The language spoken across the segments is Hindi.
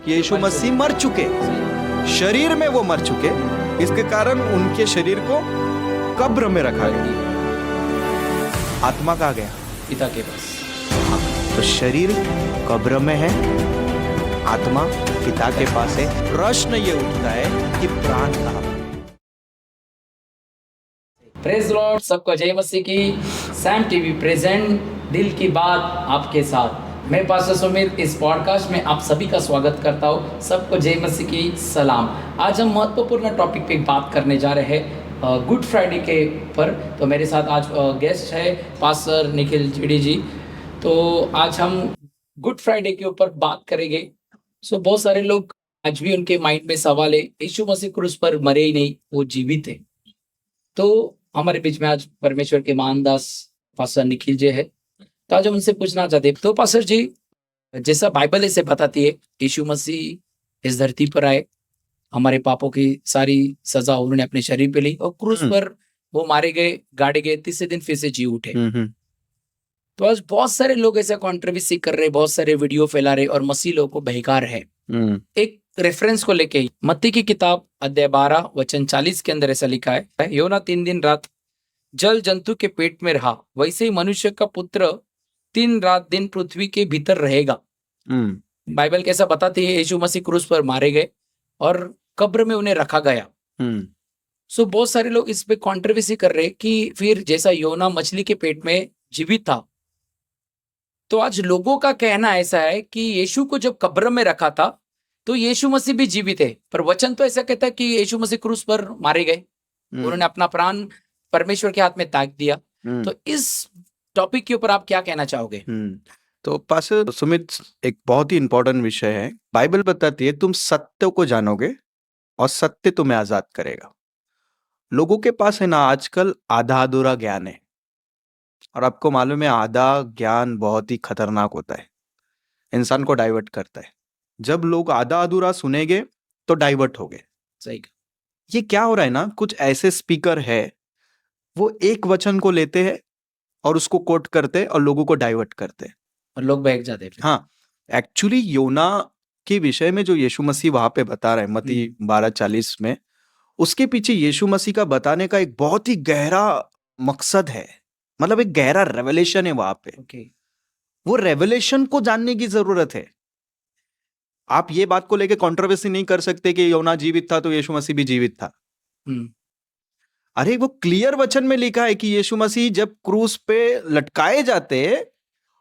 कि यीशु मसीह मर चुके, शरीर में वो मर चुके, इसके कारण उनके शरीर को कब्र में रखा गया। आत्मा कहाँ गया? पिता के पास। तो शरीर कब्र में है, आत्मा पिता के पास है। प्रश्न ये उठता है कि प्राण कहाँ? प्रेज लॉर्ड, सबको जय मसीह की। सैम टीवी प्रेजेंट दिल की बात आपके साथ। मैं पास्टर सुमित इस पॉडकास्ट में आप सभी का स्वागत करता हूँ। सबको जय मसीह की सलाम। आज हम महत्वपूर्ण टॉपिक पे बात करने जा रहे हैं गुड फ्राइडे के ऊपर। तो मेरे साथ आज गेस्ट है पास्टर निखिल जीडी जी। तो आज हम गुड फ्राइडे के ऊपर बात करेंगे। सो बहुत सारे लोग आज भी उनके माइंड में सवाल है, यीशु मसीह क्रूस पर मरे ही नहीं, वो जीवित है। तो हमारे बीच में आज परमेश्वर के महानदास पास्टर निखिल जी है। तो आज हम उनसे पूछना चाहते हैं, तो पास्टर जी, जैसा बाइबल इसे बताती है, यीशु मसीह इस धरती पर आए, हमारे पापों की सारी सजा उन्होंने अपने शरीर पे ली और क्रूस पर वो मारे गए, गाड़े गए, तीसरे दिन फिर से जी उठे। तो आज बहुत सारे लोग ऐसा कॉन्ट्रोवर्सी कर रहे, बहुत सारे वीडियो फैला रहे और मसीह लोगों को बहका रहे हैं। एक रेफरेंस को लेके मत्ती की किताब अध्याय 12 वचन 40 के अंदर ऐसा लिखा है, योना 3 दिन रात जल जंतु के पेट में रहा, वैसे ही मनुष्य का पुत्र 3 रात दिन पृथ्वी के भीतर रहेगा। बाइबल कैसा बताती है, यीशु मसीह क्रूस पर मारे गए और कब्र में उन्हें रखा गया। सो बहुत सारे लोग इस पे कॉन्ट्रोवर्सी कर रहे कि फिर जैसा योना मछली के पेट में जीवित था, तो आज लोगों का कहना ऐसा है कि यीशु को जब कब्र में रखा था तो यीशु मसीह भी जीवित है, पर वचन तो ऐसा कहता है कि यीशु मसीह क्रूस पर मारे गए, उन्होंने अपना प्राण परमेश्वर के हाथ में त्याग दिया। तो इस टॉपिक के ऊपर आप क्या कहना चाहोगे? तो पास्टर सुमित, एक बहुत ही इंपॉर्टेंट विषय है। बाइबल बताती है तुम सत्य को जानोगे और सत्य तुम्हें आजाद करेगा। लोगों के पास है ना आजकल आधा अधूरा ज्ञान है, और आपको मालूम है आधा ज्ञान बहुत ही खतरनाक होता है, इंसान को डाइवर्ट करता है। जब लोग आधा अधूरा सुनेंगे तो डाइवर्ट हो गए। सही। ये क्या हो रहा है ना, कुछ ऐसे स्पीकर है वो एक वचन को लेते हैं और उसको कोट करते और लोगों को डाइवर्ट करते हैं और लोग बहक जाते हैं। हाँ, एक्चुअली योना के विषय में जो यीशु मसीह वहां पे बता रहे हैं मत्ती 12:40 में, उसके पीछे यीशु मसीह का बताने का एक बहुत ही गहरा मकसद है, मतलब एक गहरा रेवलेशन है वहां पे। वो रेवलेशन को जानने की जरूरत है। आप ये बात को लेके कंट्रोवर्सी नहीं कर सकते कि योना जीवित था तो यीशु मसीह भी जीवित था। अरे वो क्लियर वचन में लिखा है कि यीशु मसीह जब क्रूस पे लटकाए जाते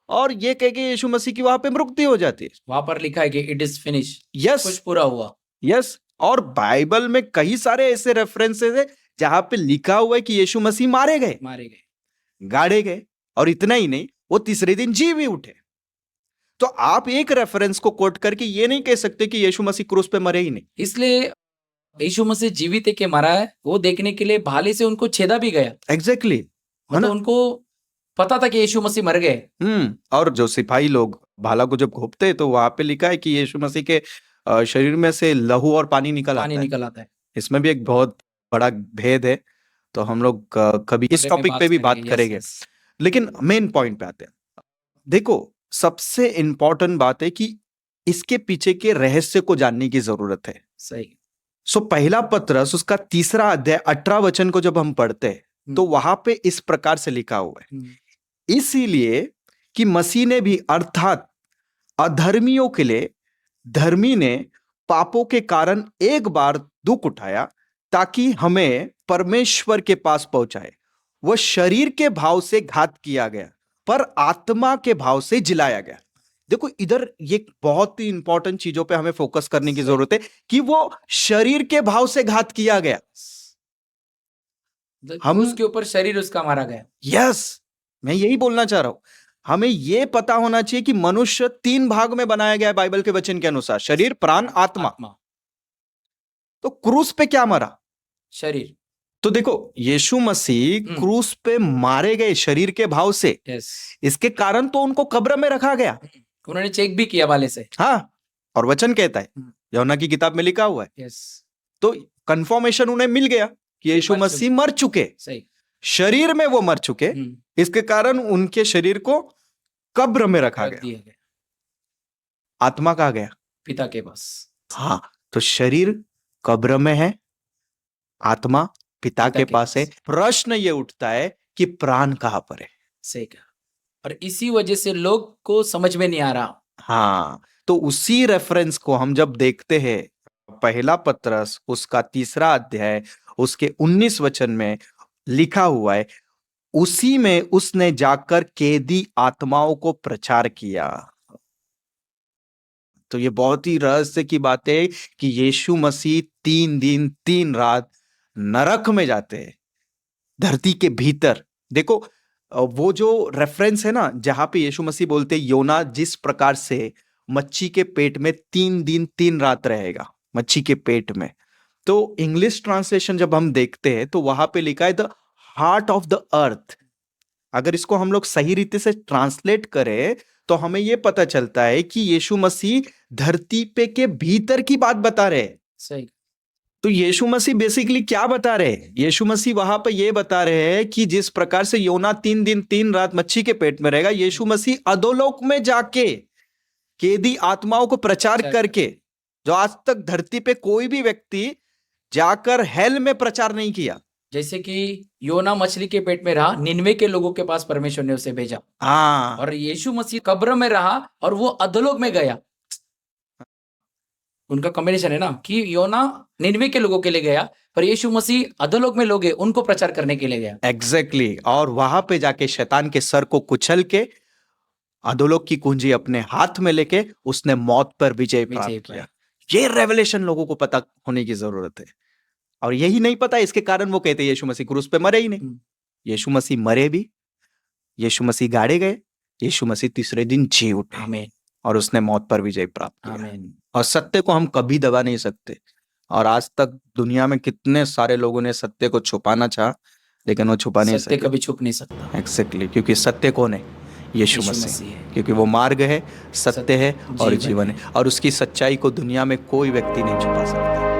और ये कह के यीशु मसीह की वहां पे मृत्यु हो जाती है, वहां पर लिखा है कि इट इज फिनिश, यस, कुछ पूरा हुआ। यस। और बाइबल में कई सारे ऐसे रेफरेंसेस है जहां पे लिखा हुआ है कि यीशु मसीह मारे गए, गाड़े गए, और इतना ही नहीं, वो तीसरे दिन जी भी उठे। तो आप एक रेफरेंस को कोट करके ये नहीं कह सकते कि यीशु मसीह क्रूस पे मरे ही नहीं। इसलिए यीशु मसीह जीवित है कि मरा है, वो देखने के लिए भाले से उनको छेदा भी गया। एग्जैक्टली, मतलब उनको पता था कि यीशु मसीह मर गए। और जो सिपाही लोग भाला को जब घोंपते तो वहां पे लिखा है कि यीशु मसीह के शरीर में से लहू और पानी निकल आता है। इसमें भी एक बहुत बड़ा भेद है, तो हम लोग कभी इस टॉपिक पे भी बात करेंगे। लेकिन मेन पॉइंट पे आते हैं। देखो, सबसे इंपॉर्टेंट बात है कि इसके पीछे के रहस्य को जानने की जरूरत है। सही। सो पहला पत्रस उसका 3 अध्याय 18 वचन को जब हम पढ़ते हैं तो वहां पे इस प्रकार से लिखा हुआ है, इसीलिए कि मसीह ने भी अर्थात अधर्मियों के लिए धर्मी ने पापों के कारण एक बार दुख उठाया ताकि हमें परमेश्वर के पास पहुंचाए। वह शरीर के भाव से घात किया गया पर आत्मा के भाव से जिलाया गया। देखो, इधर ये बहुत ही इंपॉर्टेंट चीजों पे हमें फोकस करने की जरूरत है कि वो शरीर के भाव से घात किया गया, हम उसके ऊपर शरीर उसका मारा गया। यस, मैं यही बोलना चाह रहा हूं। हमें यह पता होना चाहिए कि मनुष्य 3 भाग में बनाया गया है बाइबल के वचन के अनुसार, शरीर, प्राण, आत्मा। तो क्रूस पे क्या मरा? शरीर। तो देखो, यीशु मसीह क्रूस पे मारे गए शरीर के भाव से। इसके कारण तो उनको कब्र में रखा गया, उन्होंने चेक भी किया वाले से। हाँ, और वचन कहता है, यूहन्ना की किताब में लिखा हुआ है। तो कंफर्मेशन उन्हें मिल गया कि यीशु मसीह मर चुके, शरीर में वो मर चुके, इसके कारण उनके शरीर को कब्र में रखा गया। आत्मा कहाँ गया? पिता के पास। हाँ, तो शरीर कब्र में है, आत्मा पिता के पास है। प्रश्न ये उठता है कि प्राण कहाँ पर है। सही कहा। और इसी वजह से लोग को समझ में नहीं आ रहा। हाँ, तो उसी रेफरेंस को हम जब देखते हैं, पहला पत्रस उसका 3 अध्याय उसके 19 वचन में लिखा हुआ है, उसी में उसने जाकर कैदी आत्माओं को प्रचार किया। तो ये बहुत ही रहस्य की बात है कि यीशु मसीह 3 दिन 3 रात नरक में जाते हैं, धरती के भीतर। देखो वो जो रेफरेंस है ना, जहां पे यीशु मसीह बोलते हैं योना जिस प्रकार से मच्छी के पेट में 3 दिन 3 रात रहेगा, मच्छी के पेट में, तो इंग्लिश ट्रांसलेशन जब हम देखते हैं तो वहां पे लिखा है the heart of the earth. अगर इसको हम लोग सही रीति से ट्रांसलेट करें तो हमें यह पता चलता है कि यीशु मसीह धरती पे के भीतर की बात बता रहे हैं। सही। तो यीशु मसीह बेसिकली क्या बता रहे हैं? यीशु मसीह वहां पे ये बता रहे हैं कि जिस प्रकार से योना 3 दिन 3 रात मच्छी के पेट में रहेगा, यीशु मसीह अधोलोक में जाके कैदी आत्माओं को प्रचार करके, जो आज तक धरती पे कोई भी व्यक्ति जाकर हेल में प्रचार नहीं किया। जैसे कि योना मछली के पेट में रहा, निनवे के लोगों के पास परमेश्वर ने उसे भेजा। हाँ, और यीशु मसीह कब्र में रहा और वो अधोलोक में गया। उनका कॉम्बिनेशन है ना कि योना निनवे के लोगों के लिए गया, पर यीशु मसीह अधोलोक में लोग हैं उनको प्रचार करने के लिए गया। एग्जैक्टली। और वहां पे जाके शैतान के सर को कुचल के अधोलोक की कुंजी अपने हाथ में लेके उसने मौत पर विजय प्राप्त किया। ये रेवलेशन लोगों को पता होने की जरूरत है। और यही नहीं पता, इसके कारण वो कहते हैं यीशु मसीह क्रूस पे मरे ही नहीं। यीशु मसीह मरे भी, यीशु मसीह गाड़े गए, यीशु मसीह तीसरे दिन जी उठे। आमीन। और उसने मौत पर विजय प्राप्त किया। आमीन। और सत्य को हम कभी दबा नहीं सकते। और आज तक दुनिया में कितने सारे लोगों ने सत्य को छुपाना चाहा, लेकिन वो छुपा नहीं सके। सत्य कभी छुप नहीं सकता। एग्जैक्टली, क्योंकि सत्य कौन है? यीशु मसीह। क्योंकि वो मार्ग है, सत्य है और जीवन है। और उसकी सच्चाई को दुनिया में कोई व्यक्ति नहीं छुपा सकता।